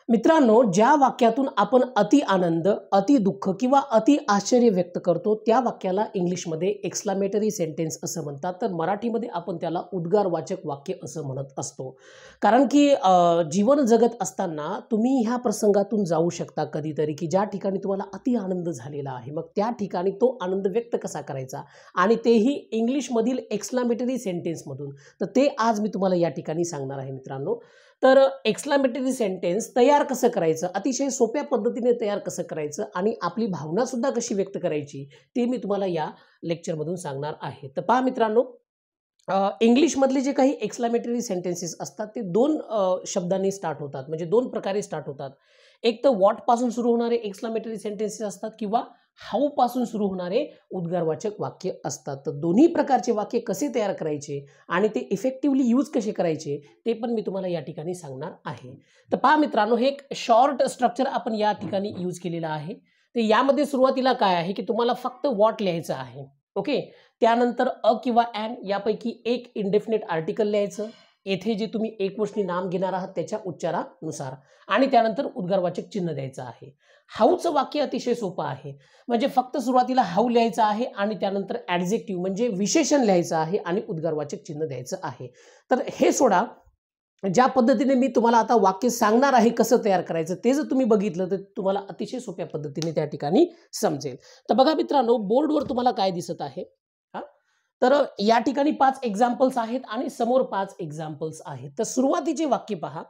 मित्रांनो, ज्या वाक्यातून आपण अति आनंद, अति दुःख किंवा अति आश्चर्य व्यक्त करतो त्या वाक्याला इंग्लिशमध्ये एक्सक्लामेटरी सेंटेन्स असं म्हणतात. तर मराठीमध्ये आपण त्याला उद्गारवाचक वाक्य असं म्हणत असतो. कारण की जीवन जगत असताना तुम्ही ह्या प्रसंगातून जाऊ शकता कधीतरी, की ज्या ठिकाणी तुम्हाला अति आनंद झालेला आहे. मग त्या ठिकाणी तो आनंद व्यक्त कसा करायचा आणि तेही इंग्लिशमधील एक्सक्लामेटरी सेंटेन्समधून. तर ते आज मी तुम्हाला या ठिकाणी सांगणार आहे मित्रांनो. तर एक्सक्लामेटरी सेंटेन्स तयार कसं करायचं, अतिशय सोप्या पद्धतीने तयार कसं करायचं आणि आपली भावना सुद्धा कशी व्यक्त करायची ते मी तुम्हाला या लेक्चरमधून सांगणार आहे. तर पहा मित्रांनो, इंग्लिशमधले जे काही एक्सक्लामेटरी सेंटेन्सेस असतात ते दोन शब्दांनी स्टार्ट होतात, म्हणजे दोन प्रकारे स्टार्ट होतात. एक तर वॉट पासून सुरू होणारे एक्सक्लामेटरी सेंटेन्सेस असतात किंवा हाऊ पासून सुरू होणारे उद्गारवाचक वाक्य असतात. तर दोन्ही प्रकारचे वाक्य कसे तयार करायचे आणि ते इफेक्टिव्हली यूज कसे करायचे ते पण मी तुम्हाला या ठिकाणी सांगणार आहे. तर पहा मित्रांनो, हे एक शॉर्ट स्ट्रक्चर आपण या ठिकाणी यूज केलेलं आहे. तर यामध्ये सुरुवातीला काय आहे की तुम्हाला फक्त वॉट लिहायचं आहे. ओके, त्यानंतर अ किंवा ॲन यापैकी एक इंडेफिनिट आर्टिकल लिहायचं. येथे जे तुम्ही एकवचनी नाम घेणार आहात त्याच्या उच्चारानुसार आणि त्यानंतर उद्गारवाचक चिन्ह द्यायचं आहे. हाऊचं वाक्य अतिशय सोपं आहे, म्हणजे फक्त सुरुवातीला हाऊ लिहायचं आहे आणि त्यानंतर ॲडजेक्टिव्ह म्हणजे विशेषण लिहायचं आहे आणि उद्गारवाचक चिन्ह द्यायचं आहे. तर हे सोडा, ज्या पद्धतीने मी तुम्हाला आता वाक्य सांगणार आहे कसं तयार करायचं ते जर तुम्ही बघितलं तर तुम्हाला अतिशय सोप्या पद्धतीने त्या ठिकाणी समजेल. तर बघा मित्रांनो, बोर्डवर तुम्हाला काय दिसत आहे. तर या ठिकाणी 5 एक्झाम्पल्स आहेत आणि समोर 5 एक्झाम्पल्स आहेत. तर सुरुवातीचे वाक्य पहा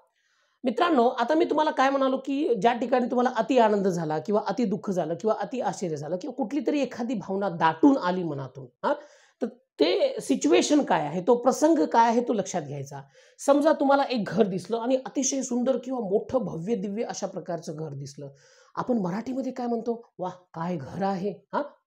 मित्रांनो. आता मी तुम्हाला काय म्हणालो की ज्या ठिकाणी तुम्हाला अति आनंद झाला किंवा अति दुःख झालं किंवा अति आश्चर्य झालं किंवा कुठली तरी एखादी भावना दाटून आली मनातून, तर ते सिच्युएशन काय आहे, तो प्रसंग काय आहे तो लक्षात घ्यायचा. समजा तुम्हाला एक घर दिसलं आणि अतिशय सुंदर किंवा मोठं भव्य दिव्य अशा प्रकारचं घर दिसलं. आपण मराठीमध्ये काय म्हणतो, वाह काय घर आहे,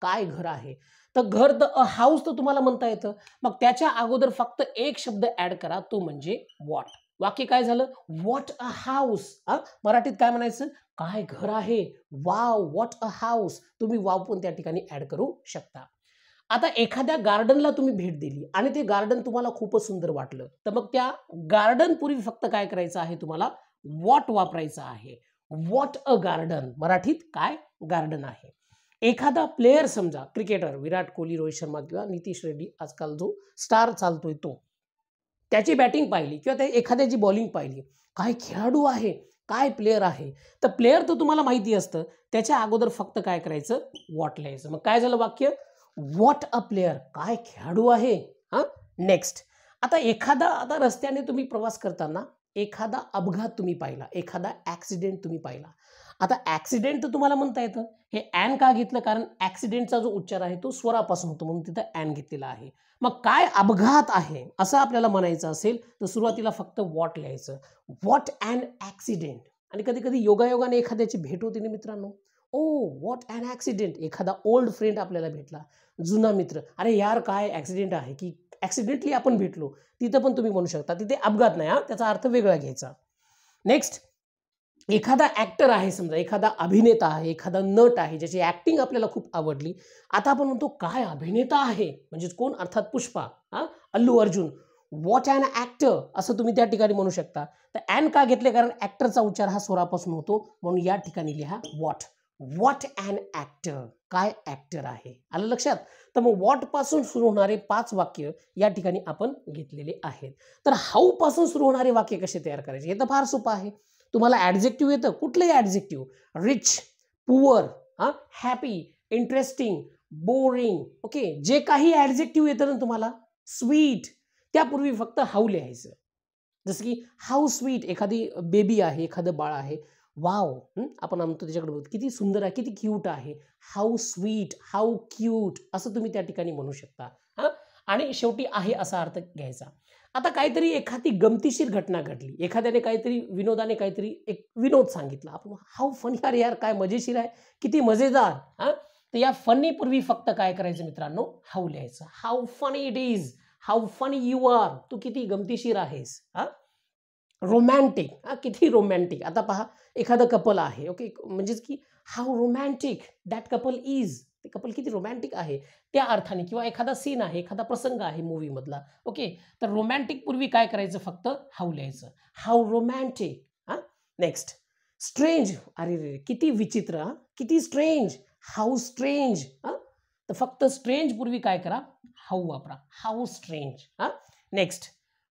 काय घर आहे. तर घर, अ हाऊस तर तुम्हाला म्हणता येतं. मग त्याच्या अगोदर फक्त एक शब्द ऍड करा, तो म्हणजे वॉट. वाक्य काय झालं, व्हॉट अ हाऊस. मराठीत काय म्हणायचं, काय घर आहे, वाव व्हॉट अ हाऊस. तुम्ही वाव पण त्या ठिकाणी ऍड करू शकता. आता एखाद्या गार्डनला तुम्ही भेट दिली आणि ते गार्डन तुम्हाला खूपच सुंदर वाटलं, तर मग त्या गार्डन पूर्वी फक्त काय करायचं आहे, तुम्हाला वॉट वापरायचं आहे. व्हॉट अ गार्डन, मराठीत काय गार्डन आहे. एखादा प्लेयर, समजा क्रिकेटर विराट कोहली, रोहित शर्मा किंवा नितीश रेड्डी, आजकाल जो स्टार चालतोय तो, त्याची बॅटिंग पाहिली किंवा त्या एखाद्याची बॉलिंग पाहिली, काय खेळाडू आहे, काय प्लेयर आहे. तर प्लेयर तर तुम्हाला माहिती असतं, त्याच्या अगोदर फक्त काय करायचं, वॉट लिहायचं. मग काय झालं वाक्य, व्हॉट अ प्लेयर, काय खेळाडू आहे. नेक्स्ट, आता रस्त्याने तुम्ही प्रवास करताना एखादा अपघात तुम्ही पाहिला, एखादा ऍक्सिडेंट तुम्ही पाहिला. आता ऍक्सिडेंट तर तुम्हाला म्हणता येतं. हे ॲन का घेतलं, कारण ऍक्सिडेंटचा जो उच्चार आहे तो स्वरापासून होतो म्हणून तिथं ॲन घेतलेला आहे. मग काय अपघात आहे असं आपल्याला म्हणायचं असेल तर सुरुवातीला फक्त वॉट लिहायचं. What an accident. आणि कधी कधी योगायोगाने एखाद्याची भेट होती ना मित्रांनो, ओ व्हॉट ॲन ॲक्सिडेंट. एखादा ओल्ड फ्रेंड आपल्याला भेटला, जुना मित्र, अरे यार काय ॲक्सिडेंट आहे, की ॲक्सिडेंटली आपण भेटलो, तिथं पण तुम्ही म्हणू शकता. तिथे अपघात नाही, त्याचा अर्थ वेगळा घ्यायचा. नेक्स्ट, एखादा ऍक्टर आहे, समजा एखादा अभिनेता आहे, एखादा नट आहे ज्याची ऍक्टिंग आपल्याला खूप आवडली. आता आपण म्हणतो काय अभिनेता आहे, म्हणजे कोण, अर्थात Pushpa, Allu Arjun. What an actor असं तुम्ही त्या ठिकाणी म्हणू शकता. तर ॲन का घेतले, कारण ऍक्टरचा उच्चार हा स्वरापासून होतो म्हणून या ठिकाणी लिहा वॉट. व्हॉट ॲन ऍक्टर, काय ऍक्टर आहे. आलं लक्षात. तर मग वॉट पासून सुरू होणारे 5 वाक्य या ठिकाणी आपण घेतलेले आहेत. तर हाऊ पासून सुरू होणारे वाक्य कसे तयार करायचे, हे तर फार सोपं आहे. तुम्हाला ऍडजेक्टिव्ह येतं, कुठलंही adjective, rich, poor, happy, interesting, boring, okay, जे काही ऍडजेक्टिव्ह येतं ना तुम्हाला, स्वीट, त्यापूर्वी फक्त हाऊ लिहायचं. जसं की हाऊ स्वीट, एखादी बेबी आहे, एखादं बाळ आहे, वाव, आपण म्हणतो त्याच्याकडे बघतो किती सुंदर आहे, किती क्यूट आहे. हाऊ स्वीट, हाऊ क्यूट असं तुम्ही त्या ठिकाणी म्हणू शकता. आणि शेवटी आहे असा अर्थ घ्यायचा. आता काहीतरी एखादी गमतीशीर घटना घडली, एखाद्याने काहीतरी विनोदाने काहीतरी एक विनोद सांगितला, आपण हाऊ फनी, अरे यार काय मजेशीर आहे, किती मजेदार. तर या फनी पूर्वी फक्त काय करायचं मित्रांनो, हाऊ लिहायचं. How funny it is, how funny you are, तू किती गमतीशीर आहेस. रोमॅन्टिक, किती रोमॅन्टिक. आता पहा, एखादं कपल आहे, ओके, म्हणजेच की how romantic that couple is, ते कपल किती रोमॅन्टिक आहे त्या अर्थाने. किंवा एखादा सीन आहे, एखादा प्रसंग आहे मूवी मधला, ओके, तर रोमॅन्टिक पूर्वी काय करायचं, फक्त हाऊ लिहायचं. How romantic. नेक्स्ट, स्ट्रेंज, अरे रे रे, किती विचित्र, हा किती स्ट्रेंज, हाऊ स्ट्रेंज. हा तर फक्त स्ट्रेंज पूर्वी काय करा, हाऊ वापरा, हाऊ स्ट्रेंज. हा नेक्स्ट,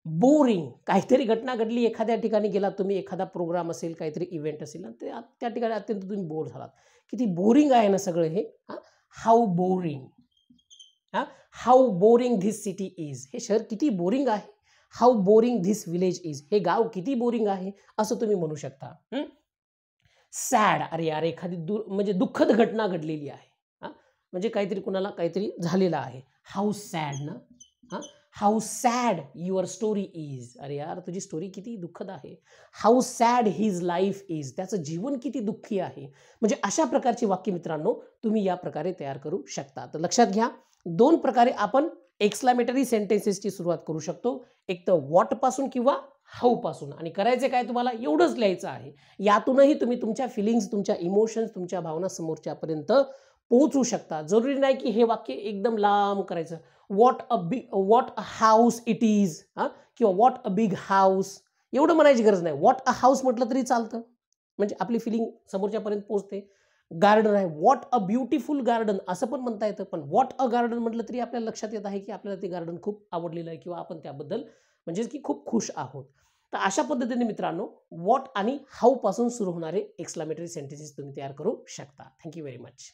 बोरिंग, काहीतरी घटना घडली, एखाद्या ठिकाणी गेला तुम्ही, एखादा प्रोग्राम असेल, काहीतरी इव्हेंट असेल आणि त्या ठिकाणी अत्यंत तुम्ही बोर झालात, किती बोरिंग आहे ना सगळं हे. हा हाऊ बोरिंग. हा how boring this city is, हे शहर किती बोरिंग आहे. How boring this village is, हे गाव किती बोरिंग आहे असं तुम्ही म्हणू शकता. सॅड, अरे यार एखादी म्हणजे दुःखद घटना घडलेली आहे. हा म्हणजे काहीतरी कुणाला काहीतरी झालेलं आहे. हाऊ सॅड ना. हा how sad your story is, अरे यार तुझी स्टोरी किती दुःखद आहे. How sad his life is, त्याचं जीवन किती दुःखी आहे. म्हणजे अशा प्रकारची वाक्य मित्रांनो तुम्ही या प्रकारे तयार करू शकता. तर लक्षात घ्या, दोन प्रकारे आपण एक्सक्लामेटरी सेंटेन्सेसची सुरुवात करू शकतो. एक तर व्हॉट पासून किंवा हाऊ पासून, आणि करायचे काय तुम्हाला एवढंच लिहायचं आहे. यातूनही तुम्ही तुमच्या फिलिंग्स, तुमच्या इमोशन्स, तुमच्या भावना समोरच्यापर्यंत पोहोचू शकता. जरुरी नाही की हे वाक्य एकदम लांब करायचं. What a house it is, किंवा व्हॉट अ बिग हाऊस, एवढं म्हणायची गरज नाही. व्हॉट अ हाऊस म्हटलं तरी चालतं, म्हणजे आपली फिलिंग समोरच्यापर्यंत पोहोचते. गार्डन आहे, व्हॉट अ ब्युटिफुल गार्डन असं पण म्हणता येतं, पण व्हॉट अ गार्डन म्हटलं तरी आपल्याला लक्षात येत आहे की आपल्याला ते गार्डन खूप आवडलेलं आहे किंवा आपण त्याबद्दल म्हणजेच की खूप खुश आहोत. तर अशा पद्धतीने मित्रांनो व्हॉट आणि हाऊ पासून सुरू होणारे एक्सक्लामेटरी सेंटेन्सेस तुम्ही तयार करू शकता. Thank you very much.